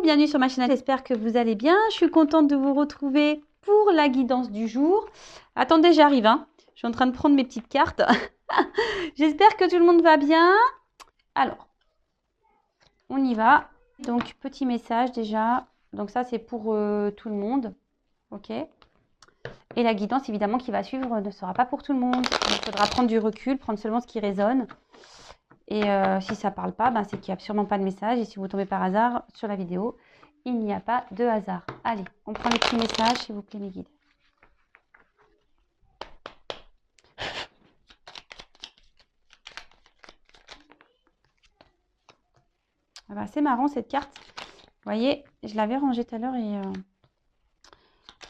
bienvenue sur ma chaîne, j'espère que vous allez bien. Je suis contente de vous retrouver pour la guidance du jour. Attendez, j'arrive, hein. Je suis en train de prendre mes petites cartes. J'espère que tout le monde va bien. Alors, on y va. Donc, petit message déjà. Donc ça, c'est pour tout le monde. Ok. Et la guidance, évidemment, qui va suivre ne sera pas pour tout le monde. Il faudra prendre du recul, prendre seulement ce qui résonne. Et si ça ne parle pas, ben, c'est qu'il n'y a absolument pas de message. Et si vous tombez par hasard sur la vidéo, il n'y a pas de hasard. Allez, on prend les petits messages, s'il vous plaît, mes guides. Ah ben, c'est marrant cette carte. Vous voyez, je l'avais rangée tout à l'heure et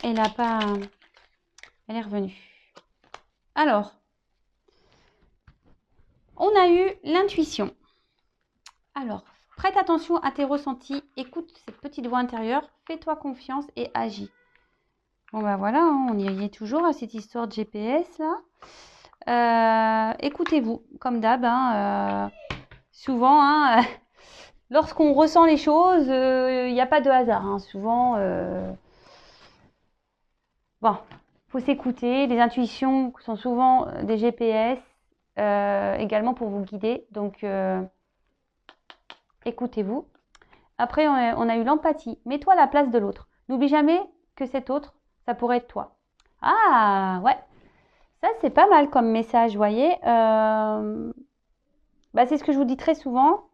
elle n'a pas... Elle est revenue. Alors, on a eu l'intuition. Alors, prête attention à tes ressentis, écoute cette petite voix intérieure, fais-toi confiance et agis. Bon ben voilà, hein, on y est toujours à cette histoire de GPS là. Écoutez-vous, comme d'hab, hein, souvent, hein, lorsqu'on ressent les choses, il n'y a pas de hasard. Hein, souvent, bon, faut s'écouter. Les intuitions sont souvent des GPS, également pour vous guider. Donc, écoutez-vous. Après, on a eu l'empathie. Mets-toi à la place de l'autre. N'oublie jamais que cet autre, ça pourrait être toi. Ah, ouais. Ça, c'est pas mal comme message, vous voyez. Bah, c'est ce que je vous dis très souvent.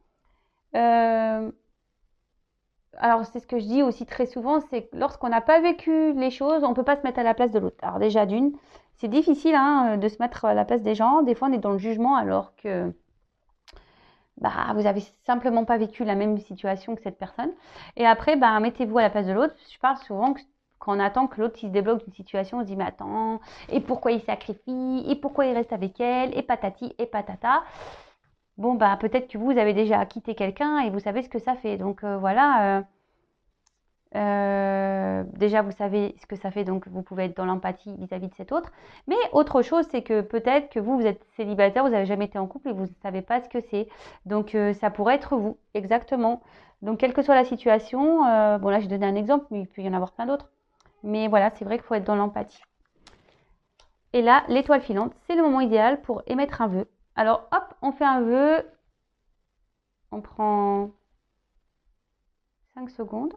Alors, c'est ce que je dis aussi très souvent, c'est que lorsqu'on n'a pas vécu les choses, on ne peut pas se mettre à la place de l'autre. Alors déjà, d'une, c'est difficile hein, de se mettre à la place des gens. Des fois, on est dans le jugement alors que bah, vous n'avez simplement pas vécu la même situation que cette personne. Et après, bah, mettez-vous à la place de l'autre. Je parle souvent que quand on attend que l'autre se débloque d'une situation, on se dit mais attends, et pourquoi il sacrifie, et pourquoi il reste avec elle, et patati, et patata. Bon, bah, peut-être que vous avez déjà quitté quelqu'un et vous savez ce que ça fait. Donc voilà, déjà vous savez ce que ça fait, donc vous pouvez être dans l'empathie vis-à-vis de cet autre. Mais autre chose, c'est que peut-être que vous êtes célibataire, vous n'avez jamais été en couple et vous ne savez pas ce que c'est. Donc ça pourrait être vous, exactement. Donc quelle que soit la situation, bon là j'ai donné un exemple, mais il peut y en avoir plein d'autres. Mais voilà, c'est vrai qu'il faut être dans l'empathie. Et là, l'étoile filante, c'est le moment idéal pour émettre un vœu. Alors hop, on fait un vœu. On prend 5 secondes.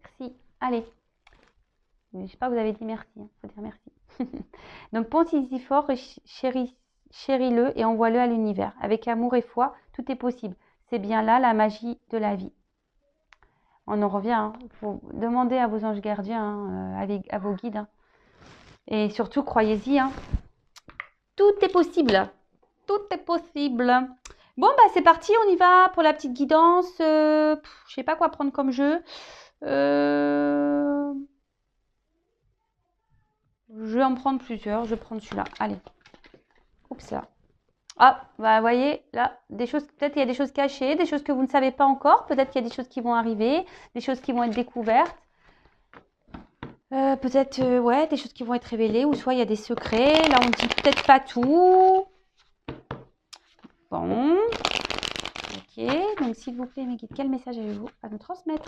Merci. Allez. Je ne sais pas, vous avez dit merci. Il faut dire merci. Donc, pense-y fort, chéris-le et envoie-le à l'univers. Avec amour et foi, tout est possible. C'est bien là la magie de la vie. On en revient. Hein. Faut demander à vos anges gardiens, hein, à vos guides. Hein. Et surtout, croyez-y. Hein. Tout est possible. Tout est possible. Bon, bah c'est parti. On y va pour la petite guidance. Je ne sais pas quoi prendre comme jeu. Je vais en prendre plusieurs. Je vais prendre celui-là. Allez. Oups là. Ah, bah vous voyez, là, des choses, peut-être il y a des choses cachées, des choses que vous ne savez pas encore. Peut-être qu'il y a des choses qui vont arriver, des choses qui vont être découvertes. Peut-être, ouais, des choses qui vont être révélées. Ou soit il y a des secrets. Là, on dit peut-être pas tout. Bon. Ok. Donc, s'il vous plaît, mes guides, quel message avez-vous à nous transmettre?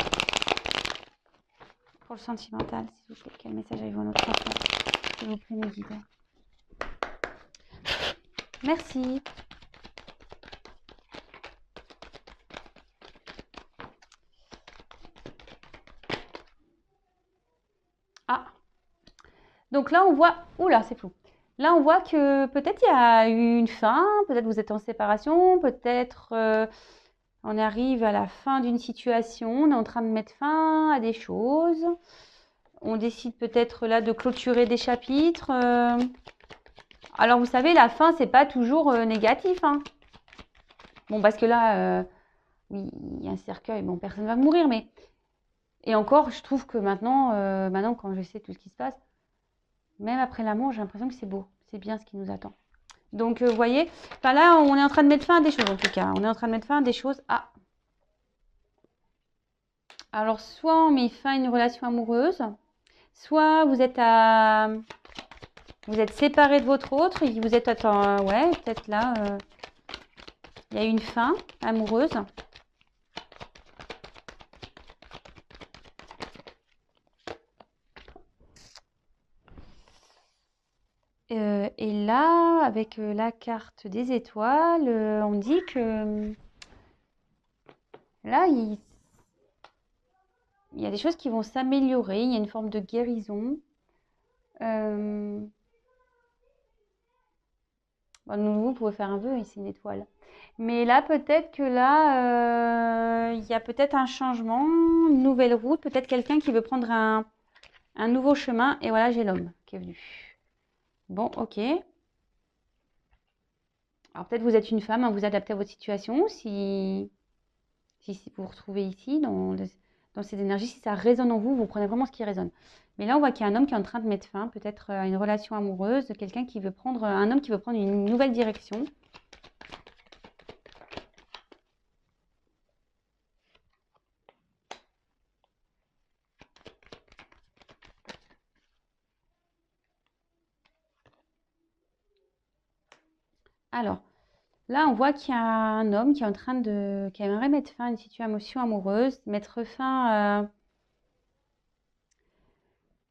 Pour le sentimental, s'il vous plaît, quel message avez-vous à nous transmettre? S'il vous plaît, mes guides. Merci. Ah. Donc là, on voit... Oula, c'est flou. Là, on voit que peut-être il y a eu une fin, peut-être vous êtes en séparation, peut-être on arrive à la fin d'une situation, on est en train de mettre fin à des choses. On décide peut-être là de clôturer des chapitres. Alors, vous savez, la fin, c'est pas toujours négatif. Hein. Bon, parce que là, oui, il y a un cercueil, bon, personne ne va mourir, mais... Et encore, je trouve que maintenant, quand je sais tout ce qui se passe, même après l'amour, j'ai l'impression que c'est beau. C'est bien ce qui nous attend. Donc, vous voyez, enfin là, on est en train de mettre fin à des choses, en tout cas. On est en train de mettre fin à des choses. Ah. Alors, soit on met fin à une relation amoureuse, soit vous êtes Vous êtes séparés de votre autre, vous êtes, attends, ouais, peut-être là, il y a une fin amoureuse. Et là, avec la carte des étoiles, on dit que là, il y a des choses qui vont s'améliorer, il y a une forme de guérison. Bon, vous pouvez faire un vœu ici, une étoile. Mais là, peut-être que là, il y a peut-être un changement, une nouvelle route, peut-être quelqu'un qui veut prendre un nouveau chemin. Et voilà, j'ai l'homme qui est venu. Bon, ok. Alors peut-être vous êtes une femme, hein, vous adaptez à votre situation. Si vous vous retrouvez ici, dans ces énergies, si ça résonne en vous, vous prenez vraiment ce qui résonne. Mais là, on voit qu'il y a un homme qui est en train de mettre fin, peut-être à une relation amoureuse, quelqu'un qui veut prendre, un homme qui veut prendre une nouvelle direction. Alors, là, on voit qu'il y a un homme qui est en train qui aimerait mettre fin à une situation amoureuse, mettre fin,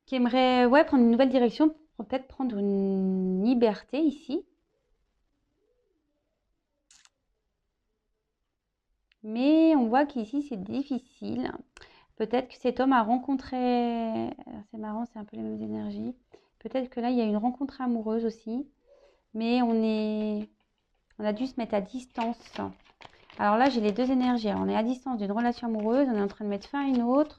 qui aimerait, ouais, prendre une nouvelle direction, peut-être prendre une liberté ici. Mais on voit qu'ici, c'est difficile. Peut-être que cet homme a rencontré, c'est marrant, c'est un peu les mêmes énergies. Peut-être que là, il y a une rencontre amoureuse aussi. Mais on a dû se mettre à distance. Alors là, j'ai les deux énergies. Alors, on est à distance d'une relation amoureuse, on est en train de mettre fin à une autre.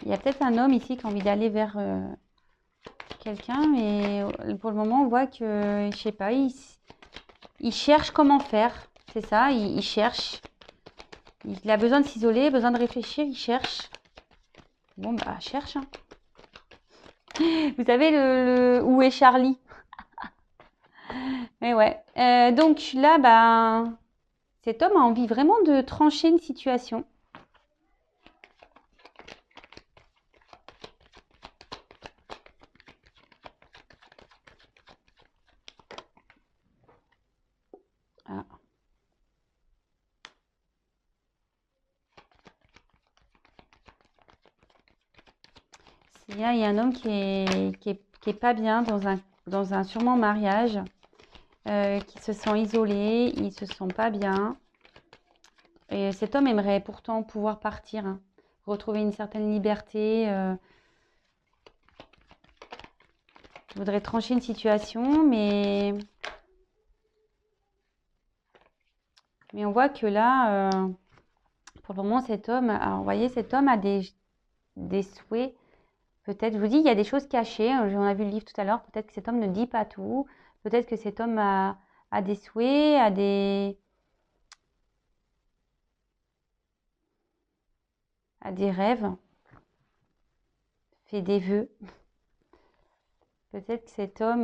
Il y a peut-être un homme ici qui a envie d'aller vers quelqu'un, mais pour le moment, on voit que, je sais pas, il cherche comment faire. C'est ça, il cherche. Il a besoin de s'isoler, besoin de réfléchir, il cherche. Bon, bah, cherche. Hein. Vous savez, où est Charlie? Mais ouais. Donc là, bah, cet homme a envie vraiment de trancher une situation. Ah. Là, il y a un homme qui est pas bien dans un sûrement mariage, qui se sent isolé, il se sent pas bien. Et cet homme aimerait pourtant pouvoir partir, hein, retrouver une certaine liberté. Voudrait trancher une situation, mais on voit que là, pour le moment, cet homme, alors vous voyez, cet homme a des souhaits. Peut-être, je vous dis, il y a des choses cachées. On a vu le livre tout à l'heure. Peut-être que cet homme ne dit pas tout. Peut-être que cet homme a des souhaits, a des rêves, fait des vœux. Peut-être que cet homme,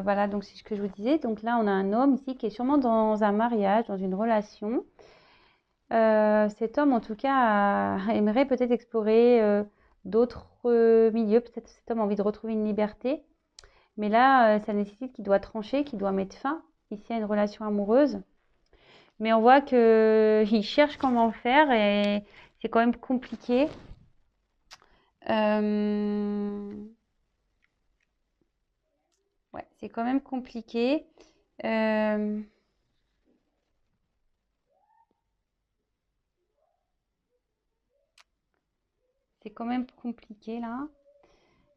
voilà, donc c'est ce que je vous disais. Donc là, on a un homme ici qui est sûrement dans un mariage, dans une relation. Cet homme, en tout cas, aimerait peut-être explorer d'autres milieux. Peut-être que cet homme a envie de retrouver une liberté. Mais là, ça nécessite qu'il doit trancher, qu'il doit mettre fin ici à une relation amoureuse. Mais on voit qu'il cherche comment faire et c'est quand même compliqué. Ouais, c'est quand même compliqué. C'est quand même compliqué là.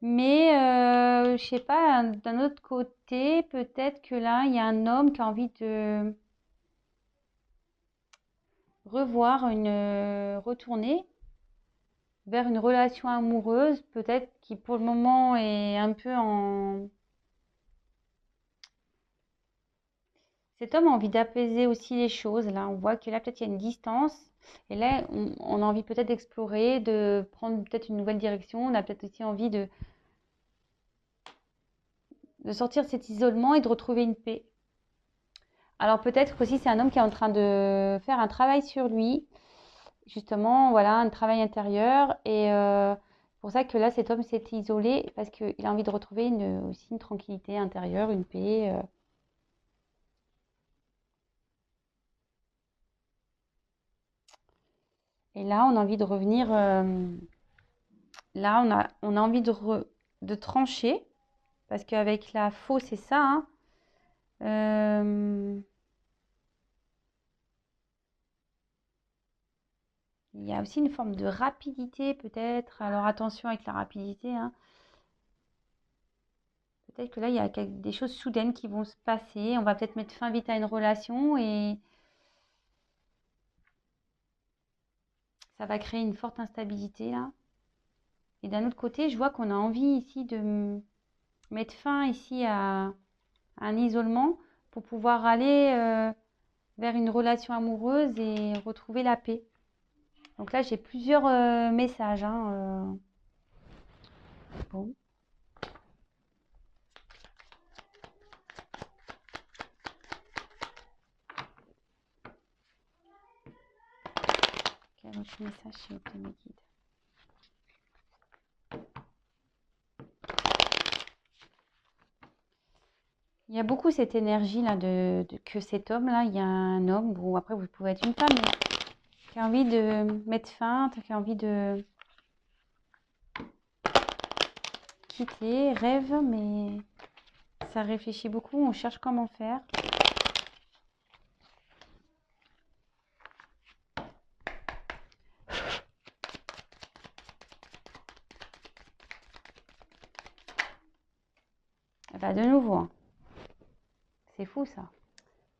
Mais je sais pas, d'un autre côté, peut-être que là, il y a un homme qui a envie de retourner vers une relation amoureuse, peut-être qui pour le moment est un peu en... Cet homme a envie d'apaiser aussi les choses. Là, on voit que là, peut-être il y a une distance. Et là, on a envie peut-être d'explorer, de prendre peut-être une nouvelle direction. On a peut-être aussi envie de sortir de cet isolement et de retrouver une paix. Alors peut-être qu'aussi c'est un homme qui est en train de faire un travail sur lui justement, voilà, un travail intérieur. Et c'est pour ça que là, cet homme s'est isolé parce qu'il a envie de retrouver aussi une tranquillité intérieure, une paix. Et là, on a envie de revenir. Là, on a envie de trancher parce qu'avec la faux, c'est ça, hein. Euh, il y a aussi une forme de rapidité, peut-être. Alors attention avec la rapidité, hein. Peut-être que là, il y a des choses soudaines qui vont se passer. On va peut-être mettre fin vite à une relation et ça va créer une forte instabilité là. Et d'un autre côté, je vois qu'on a envie ici de mettre fin ici à un isolement pour pouvoir aller vers une relation amoureuse et retrouver la paix. Donc là, j'ai plusieurs messages, hein. Bon. Quel autre message s'il vous plaît, mes guides? Il y a beaucoup cette énergie là que cet homme là, il y a un homme, bon après vous pouvez être une femme, mais qui a envie de mettre fin, qui a envie de quitter, rêve, mais ça réfléchit beaucoup, on cherche comment faire. Et bah de nouveau, hein. C'est fou ça.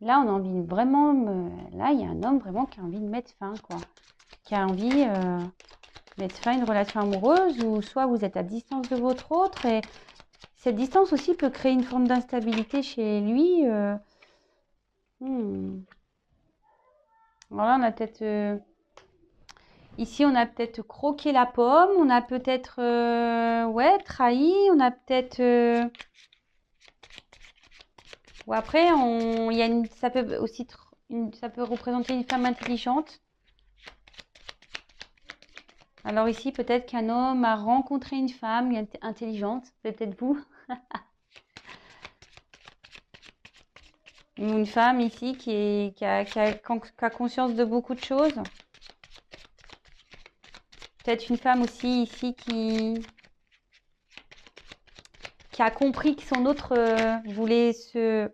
Là, on a envie de vraiment. Là, il y a un homme vraiment qui a envie de mettre fin, quoi. Qui a envie de mettre fin à une relation amoureuse, ou soit vous êtes à distance de votre autre, et cette distance aussi peut créer une forme d'instabilité chez lui. Voilà, on a peut-être. Ici, on a peut-être croqué la pomme, on a peut-être ouais, trahi, on a peut-être. Ou après, ça peut aussi ça peut représenter une femme intelligente. Alors ici, peut-être qu'un homme a rencontré une femme intelligente, c'est peut-être vous. Ou une femme ici qui a conscience de beaucoup de choses. Peut-être une femme aussi ici qui a compris que son autre voulait se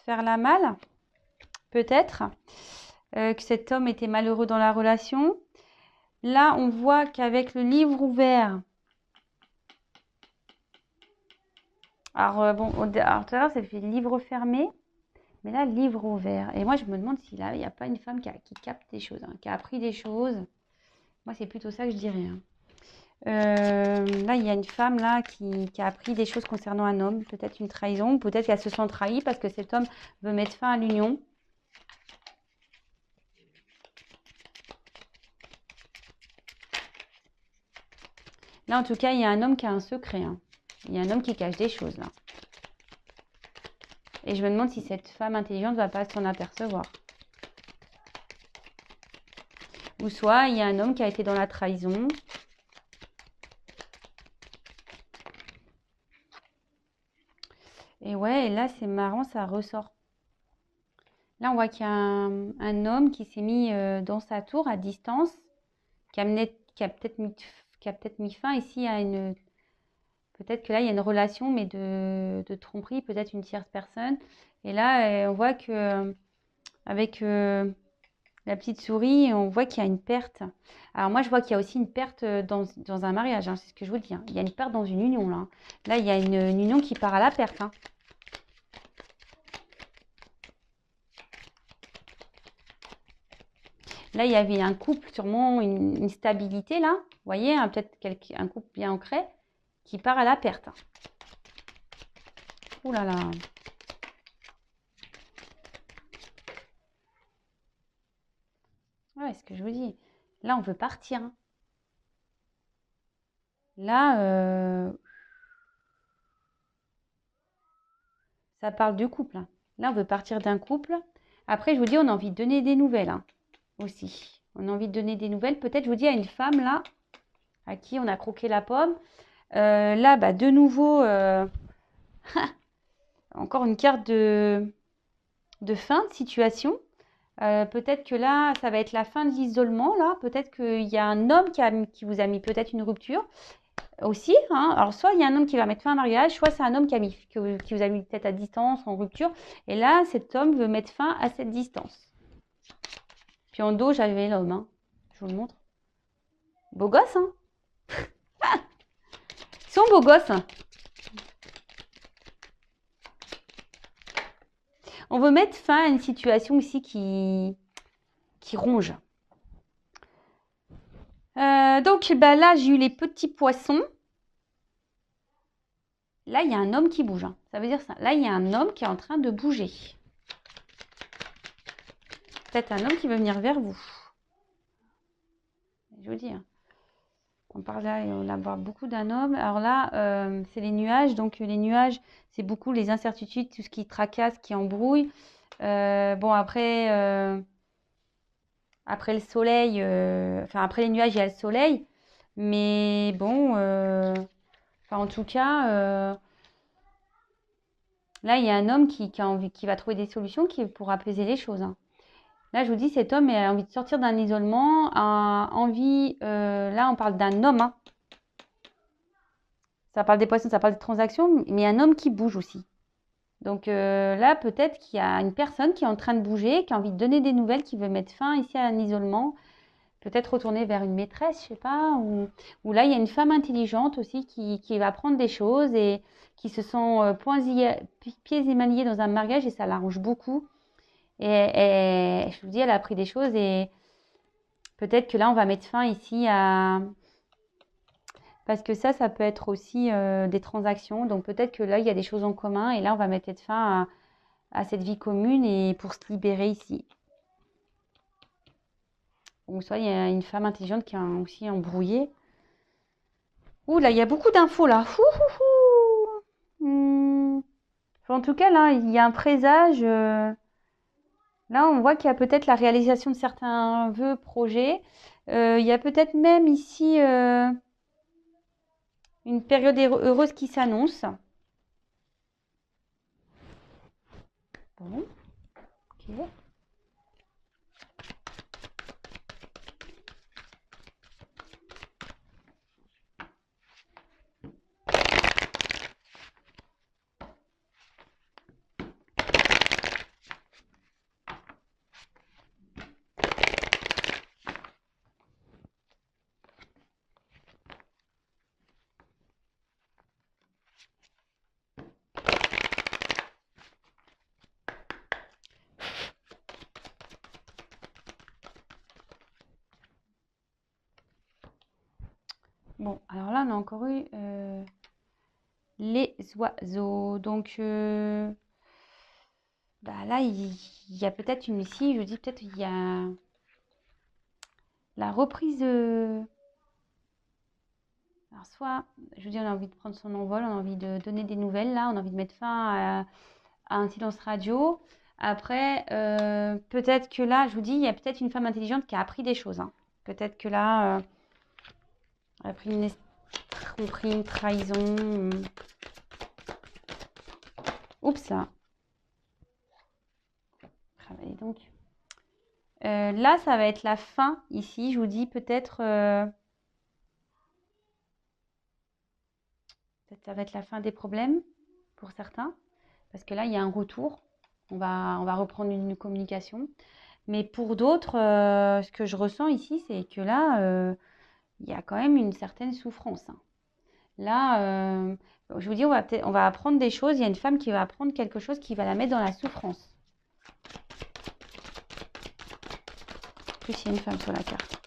faire la malle. Peut-être que cet homme était malheureux dans la relation. Là, on voit qu'avec le livre ouvert, alors bon, alors tout à l'heure, ça fait livre fermé, mais là, livre ouvert. Et moi, je me demande s'il n'y a pas une femme qui capte des choses, hein, qui a appris des choses. Moi, c'est plutôt ça que je dirais, hein. Là, il y a une femme là qui a appris des choses concernant un homme, peut-être une trahison, peut-être qu'elle se sent trahie parce que cet homme veut mettre fin à l'union. Là, en tout cas, il y a un homme qui a un secret, hein. Il y a un homme qui cache des choses là. Et je me demande si cette femme intelligente ne va pas s'en apercevoir. Ou soit il y a un homme qui a été dans la trahison. Et ouais, et là c'est marrant, ça ressort. Là on voit qu'il y a un homme qui s'est mis dans sa tour à distance, qui a peut-être mis fin ici à une... Peut-être que là il y a une relation, mais de tromperie, peut-être une tierce personne. Et là on voit que avec la petite souris, on voit qu'il y a une perte. Alors moi, je vois qu'il y a aussi une perte dans un mariage, hein, c'est ce que je vous dis, hein. Il y a une perte dans une union, là. Là, il y a une union qui part à la perte, hein. Là, il y avait un couple, sûrement une stabilité, là. Vous voyez, hein, peut-être un couple bien ancré qui part à la perte. Ouh là là. Ouais, ce que je vous dis. Là, on veut partir, hein. Là, ça parle du couple, hein. Là, on veut partir d'un couple. Après, je vous dis, on a envie de donner des nouvelles, hein, aussi. On a envie de donner des nouvelles. Peut-être, je vous dis, à une femme, là, à qui on a croqué la pomme. Là, bah, de nouveau, encore une carte de fin de situation. Peut-être que là, ça va être la fin de l'isolement, là. Peut-être qu'il y a un homme qui vous a mis peut-être une rupture aussi. Hein. Alors, soit il y a un homme qui va mettre fin à un mariage, soit c'est un homme qui vous a mis peut-être à distance, en rupture. Et là, cet homme veut mettre fin à cette distance. Puis en dos, j'avais l'homme. Hein. Je vous le montre. Beau gosse, hein. Ils sont beaux gosses. On veut mettre fin à une situation ici qui ronge. Donc bah, là, j'ai eu les petits poissons. Là, il y a un homme qui bouge. Hein. Ça veut dire ça. Là, il y a un homme qui est en train de bouger. Peut-être un homme qui veut venir vers vous. Je vous dis. Hein. On parle là, on a beaucoup d'un homme. Alors là, c'est les nuages. Donc les nuages, c'est beaucoup les incertitudes, tout ce qui tracasse, qui embrouille. Bon, après le soleil, enfin après les nuages, il y a le soleil. Mais bon, en tout cas, là, il y a un homme qui va trouver des solutions pour apaiser les choses. Hein. Là, je vous dis, cet homme a envie de sortir d'un isolement, a envie, là, on parle d'un homme. Hein. Ça parle des poissons, ça parle des transactions, mais un homme qui bouge aussi. Donc là, peut-être qu'il y a une personne qui est en train de bouger, qui a envie de donner des nouvelles, qui veut mettre fin ici à un isolement. Peut-être retourner vers une maîtresse, je sais pas, ou là, il y a une femme intelligente aussi qui va apprendre des choses et qui se sent pieds et mains liés dans un mariage et ça l'arrange beaucoup. Et je vous dis, elle a appris des choses et peut-être que là, on va mettre fin ici à... Parce que ça peut être aussi des transactions. Donc peut-être que là, il y a des choses en commun et là, on va mettre fin à cette vie commune et pour se libérer ici. Ou soit il y a une femme intelligente qui est aussi embrouillée. Ouh là, il y a beaucoup d'infos là. En tout cas, là, il y a un présage. Là, on voit qu'il y a peut-être la réalisation de certains vœux, projets. Il y a peut-être même ici une période heureuse qui s'annonce. Bon, ok. Bon, alors là, on a encore eu les oiseaux. Donc, bah là, il y a peut-être une ici, je dis peut-être il y a la reprise. Alors, soit, je vous dis, on a envie de prendre son envol, on a envie de donner des nouvelles, là, on a envie de mettre fin à un silence radio. Après, peut-être que là, je vous dis, il y a peut-être une femme intelligente qui a appris des choses. Hein. Peut-être que là, elle a pris une trahison. Oups, là. Travailler donc. Là, ça va être la fin ici. Je vous dis peut-être ça va être la fin des problèmes pour certains. Parce que là, il y a un retour. On va reprendre une communication. Mais pour d'autres, ce que je ressens ici, c'est que là, il y a quand même une certaine souffrance. Hein. Là, je vous dis, on va apprendre des choses. Il y a une femme qui va apprendre quelque chose qui va la mettre dans la souffrance. En plus, il y a une femme sur la carte.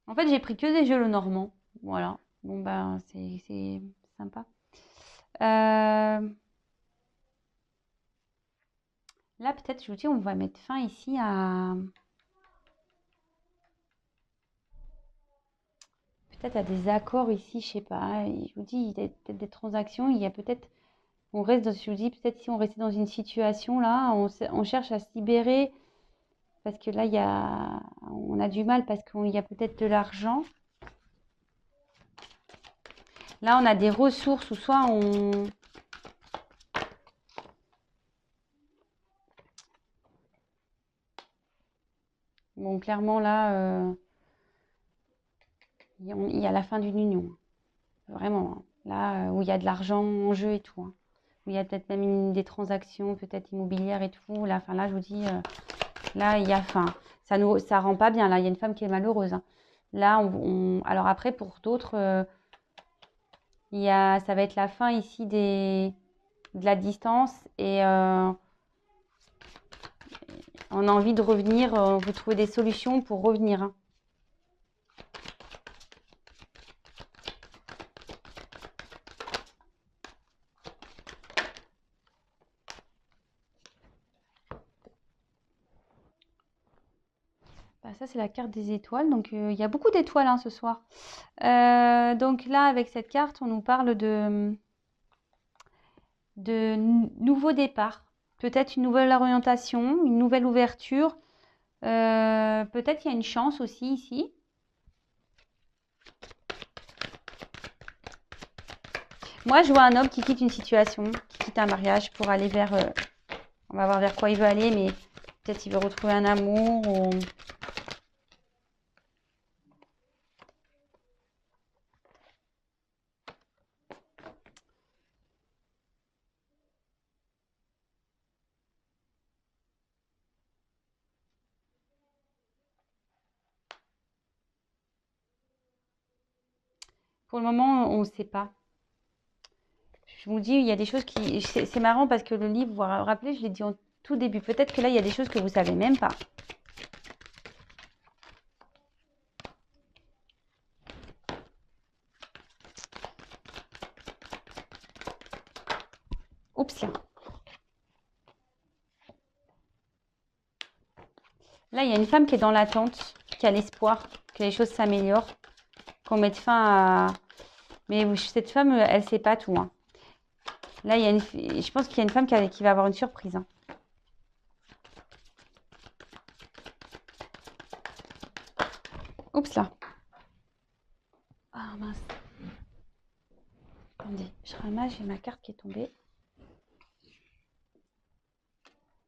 En fait, j'ai pris que des jeux le normand. Voilà. Bon, ben, c'est sympa. Là, peut-être, je vous dis, on va mettre fin ici à... Peut-être à des accords ici, je sais pas. Je vous dis, il y a peut-être des transactions. Il y a peut-être On reste dans, je vous dis, peut-être si on restait dans une situation là, on cherche à se libérer parce que là, on a du mal parce qu'il y a peut-être de l'argent. Là, on a des ressources ou soit on... Bon, clairement, là, il y a la fin d'une union. Vraiment. Hein. Là, où il y a de l'argent en jeu et tout. Hein. Où il y a peut-être même des transactions, peut-être immobilières et tout. Là, là, je vous dis, là, il y a fin. Ça rend pas bien. Là, il y a une femme qui est malheureuse. Hein. Là, alors après, pour d'autres, ça va être la fin ici de la distance et on a envie de revenir. Vous trouvez des solutions pour revenir. Hein. Bah, ça, c'est la carte des étoiles. Donc, il y a beaucoup d'étoiles hein, ce soir. Donc là, avec cette carte, on nous parle de nouveaux départs. Peut-être une nouvelle orientation, une nouvelle ouverture. Peut-être qu'il y a une chance aussi ici. Moi, je vois un homme qui quitte une situation, qui quitte un mariage pour aller vers... on va voir vers quoi il veut aller, mais peut-être il veut retrouver un amour ou... Pour le moment, on ne sait pas. Je vous dis, il y a des choses qui... C'est marrant parce que le livre, vous vous rappelez, je l'ai dit en tout début. Peut-être que là, il y a des choses que vous ne savez même pas. Oups, là. Là, il y a une femme qui est dans l'attente, qui a l'espoir que les choses s'améliorent, qu'on mette fin à... Mais cette femme, elle ne sait pas tout. Hein. Là, je pense qu'il y a une femme qui va avoir une surprise. Hein. Oups là. Ah mince. Attendez, je ramasse, j'ai ma carte qui est tombée.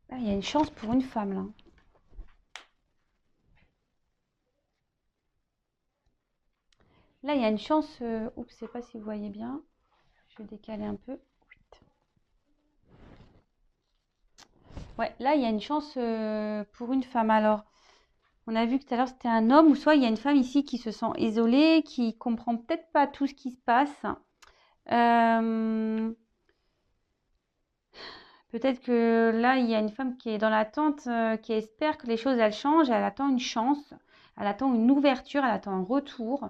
Là, il y a une chance pour une femme là. Là, il y a une chance. Oups, je ne sais pas si vous voyez bien. Je vais décaler un peu. Ouais, là, il y a une chance pour une femme. Alors, on a vu que tout à l'heure, c'était un homme, ou soit il y a une femme ici qui se sent isolée, qui comprend peut-être pas tout ce qui se passe. Peut-être que là, il y a une femme qui est dans l'attente, qui espère que les choses, elles changent. Elle attend une chance, elle attend une ouverture, elle attend un retour.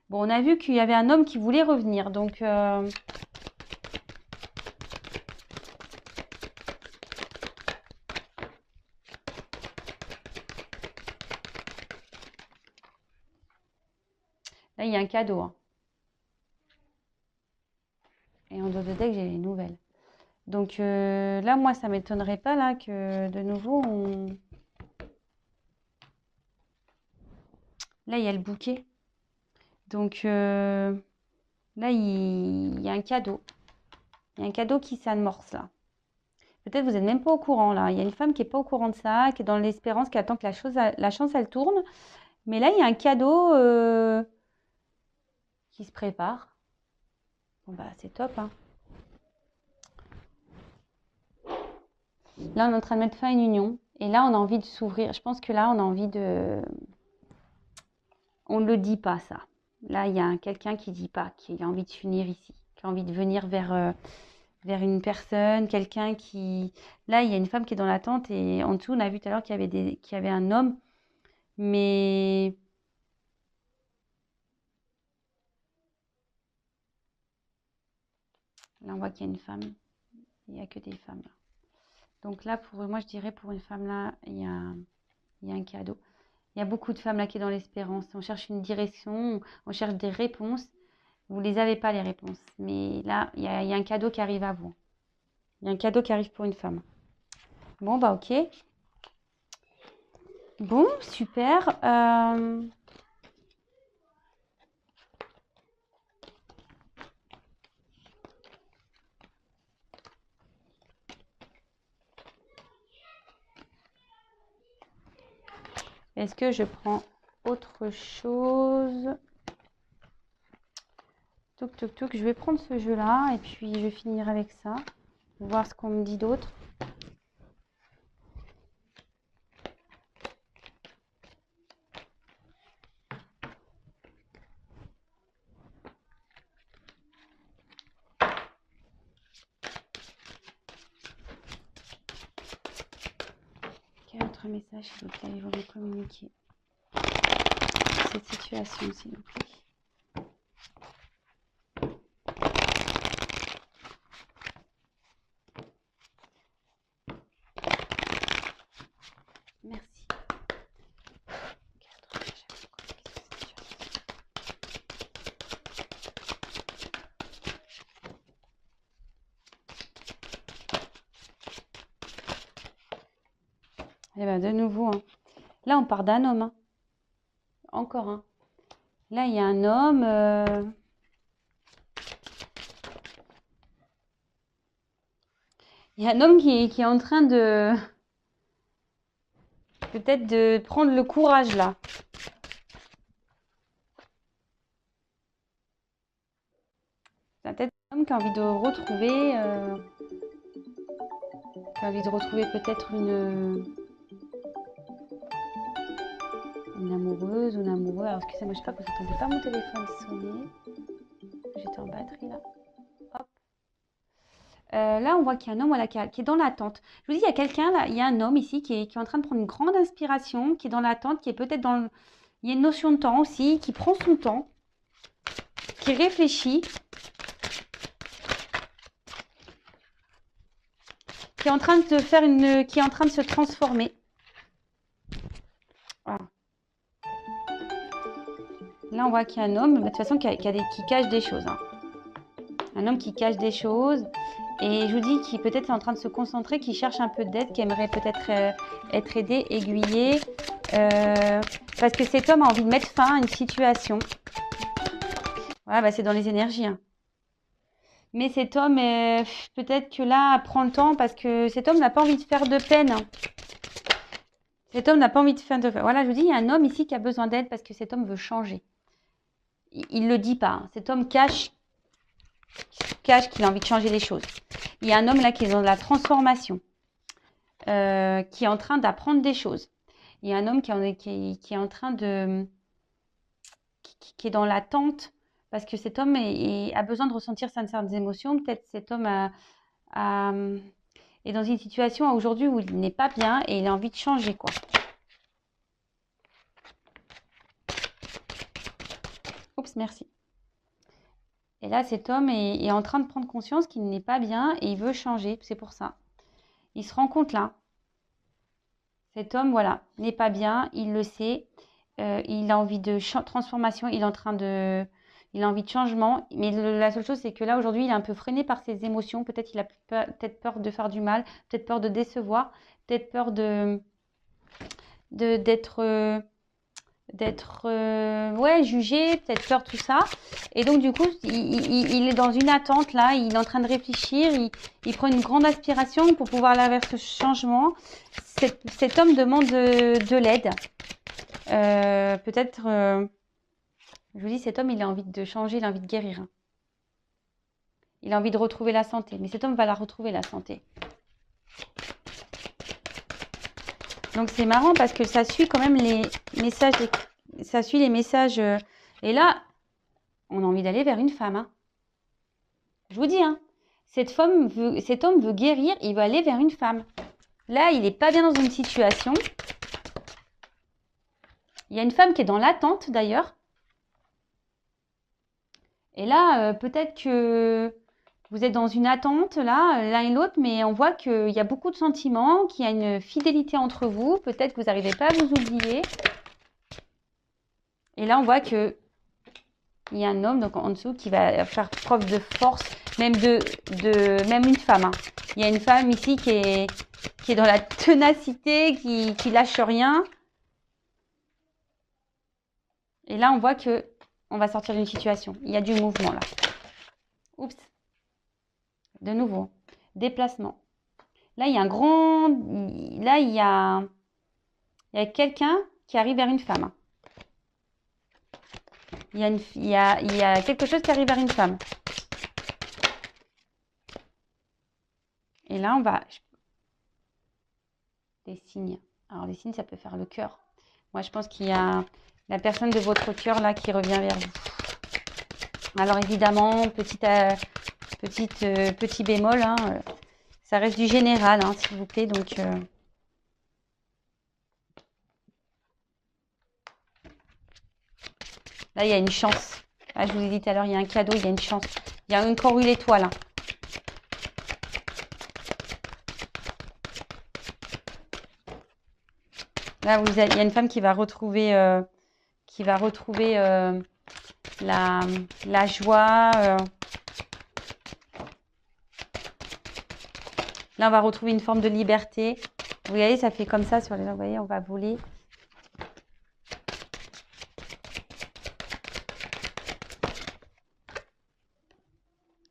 Bon, on a vu qu'il y avait un homme qui voulait revenir. Donc, là, il y a un cadeau. Hein. Et en dos de deck, j'ai les nouvelles. Donc là, moi, ça ne m'étonnerait pas là que de nouveau, là, il y a le bouquet. Donc là, il y a un cadeau. Il y a un cadeau qui s'amorce là. Peut-être vous n'êtes même pas au courant là. Il y a une femme qui n'est pas au courant de ça, qui est dans l'espérance, qui attend que la chance, elle tourne. Mais là, il y a un cadeau qui se prépare. Bon, bah, c'est top. Hein. Là, on est en train de mettre fin à une union. Et là, on a envie de s'ouvrir. Je pense que là, on a envie de... On ne le dit pas, ça. Là, il y a quelqu'un qui ne dit pas, qui a envie de s'unir ici, qui a envie de venir vers une personne, quelqu'un qui... Là, il y a une femme qui est dans l'attente et en dessous, on a vu tout à l'heure qu'il y avait un homme. Mais... Là, on voit qu'il y a une femme. Il n'y a que des femmes, là. Donc là, moi, je dirais pour une femme, là, il y a un cadeau. Il y a beaucoup de femmes là qui sont dans l'espérance. On cherche une direction, on cherche des réponses. Vous ne les avez pas, les réponses. Mais là, il y a un cadeau qui arrive à vous. Il y a un cadeau qui arrive pour une femme. Bon, bah ok. Bon, super. Est-ce que je prends autre chose? Toc, toc, toc. Je vais prendre ce jeu-là et puis je vais finir avec ça. Voir ce qu'on me dit d'autre. Quel autre message s'il vous plaît, vous voulez communiquer cette situation, s'il vous plaît? Merci. Quel autre message à vous communiquer cette situation? Eh bien, de nouveau, hein. Là, on part d'un homme. Hein. Encore un. Là, il y a un homme. Il y a un homme qui est en train de... Peut-être de prendre le courage, là. C'est peut-être un homme qui a envie de retrouver... qui a envie de retrouver peut-être une amoureuse ou un amoureux. Alors, excusez-moi, je sais pas que vous n'entendez pas mon téléphone sonner. J'étais en batterie, là. Hop. Là, on voit qu'il y a un homme voilà, qui est dans l'attente. Je vous dis, il y a quelqu'un, là, il y a un homme ici qui est en train de prendre une grande inspiration, qui est dans l'attente, qui est peut-être dans le... Il y a une notion de temps aussi, qui prend son temps, qui réfléchit, qui est en train de faire une... qui est en train de se transformer. Voilà. Là, on voit qu'il y a un homme, de toute façon, qui cache des choses. Hein. Un homme qui cache des choses. Et je vous dis qu'il peut-être est en train de se concentrer, qui cherche un peu d'aide, qui aimerait peut-être être aidé, aiguillé. Parce que cet homme a envie de mettre fin à une situation. Voilà, bah c'est dans les énergies. Hein. Mais cet homme, peut-être que là, prend le temps parce que cet homme n'a pas envie de faire de peine. Hein. Cet homme n'a pas envie de faire de peine. Voilà, je vous dis, il y a un homme ici qui a besoin d'aide parce que cet homme veut changer. Il ne le dit pas. Hein. Cet homme cache qu'il a envie de changer les choses. Il y a un homme là qui est dans la transformation, qui est en train d'apprendre des choses. Il y a un homme qui est en train de... qui est dans l'attente, parce que cet homme a besoin de ressentir certaines émotions. Peut-être cet homme est dans une situation aujourd'hui où il n'est pas bien et il a envie de changer, quoi. Oups, merci. Et là, cet homme est en train de prendre conscience qu'il n'est pas bien et il veut changer. C'est pour ça. Il se rend compte là. Cet homme, voilà, n'est pas bien. Il le sait. Il a envie de transformation. Il a envie de changement. Mais la seule chose, c'est que là, aujourd'hui, il est un peu freiné par ses émotions. Peut-être qu'il a peut-être peur de faire du mal. Peut-être peur de décevoir. Peut-être peur d'être jugé, peut-être peur, tout ça. Et donc, du coup, il est dans une attente, là. Il est en train de réfléchir. Il prend une grande aspiration pour pouvoir aller vers ce changement. Cet homme demande de l'aide. Peut-être, je vous dis, cet homme, il a envie de changer, il a envie de guérir. Hein. Il a envie de retrouver la santé. Mais cet homme va la retrouver, la santé. Donc, c'est marrant parce que ça suit quand même les messages. Ça suit les messages. Et là, on a envie d'aller vers une femme. Hein. Je vous dis, hein, cet homme veut guérir, il veut aller vers une femme. Là, il n'est pas bien dans une situation. Il y a une femme qui est dans l'attente, d'ailleurs. Et là, peut-être que vous êtes dans une attente, là, l'un et l'autre, mais on voit qu'il y a beaucoup de sentiments, qu'il y a une fidélité entre vous. Peut-être que vous n'arrivez pas à vous oublier. Et là, on voit qu'il y a un homme donc en dessous qui va faire preuve de force, même même une femme. Hein. Il y a une femme ici qui est dans la ténacité, qui lâche rien. Et là, on voit que on va sortir d'une situation. Il y a du mouvement là. Oups. De nouveau. Déplacement. Là, il y a un grand... Là, il y a quelqu'un qui arrive vers une femme. Hein. Il y a quelque chose qui arrive vers une femme. Et là, on va... Des signes. Alors, des signes, ça peut faire le cœur. Moi, je pense qu'il y a la personne de votre cœur là qui revient vers vous. Alors, évidemment, petit bémol, hein, ça reste du général, hein, s'il vous plaît. Donc, là, il y a une chance. Ah, je vous ai dit tout à l'heure, il y a un cadeau, il y a une chance. Il y a encore une étoile. Hein. Là, il y a une femme qui va retrouver, la joie. Là, on va retrouver une forme de liberté. Vous voyez, ça fait comme ça sur les... Vous voyez, on va voler.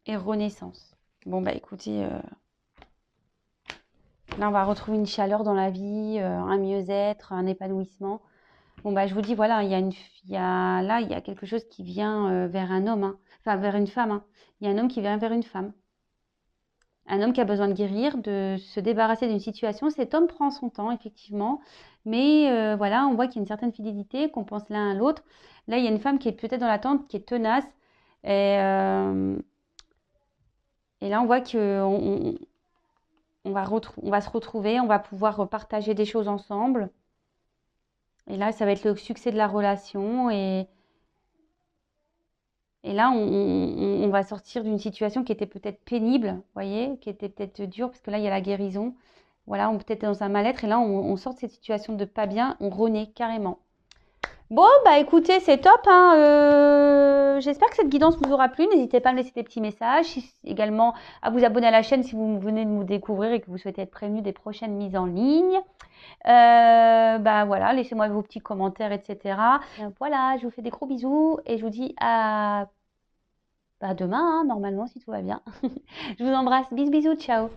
Et renaissance. Bon, bah écoutez, là, on va retrouver une chaleur dans la vie, un mieux-être, un épanouissement. Bon, bah, je vous dis, voilà, il y a quelque chose qui vient vers un homme, hein. Enfin, vers une femme. Hein. Il y a un homme qui vient vers une femme. Un homme qui a besoin de guérir, de se débarrasser d'une situation. Cet homme prend son temps, effectivement. Mais voilà, on voit qu'il y a une certaine fidélité, qu'on pense l'un à l'autre. Là, il y a une femme qui est peut-être dans l'attente, qui est tenace. Et là, on voit qu'on va se retrouver, on va pouvoir partager des choses ensemble. Et là, ça va être le succès de la relation. Et là, on va sortir d'une situation qui était peut-être pénible, vous voyez, qui était peut-être dure, parce que là, il y a la guérison. Voilà, on peut être dans un mal-être. Et là, on sort de cette situation de pas bien, on renaît carrément. Bon, bah écoutez, c'est top. Hein. J'espère que cette guidance vous aura plu. N'hésitez pas à me laisser des petits messages. Également, à vous abonner à la chaîne si vous venez de nous découvrir et que vous souhaitez être prévenu des prochaines mises en ligne. Bah voilà, laissez-moi vos petits commentaires, etc. Voilà, je vous fais des gros bisous et je vous dis à demain, hein, normalement, si tout va bien. Je vous embrasse. Bisous, bisous, ciao.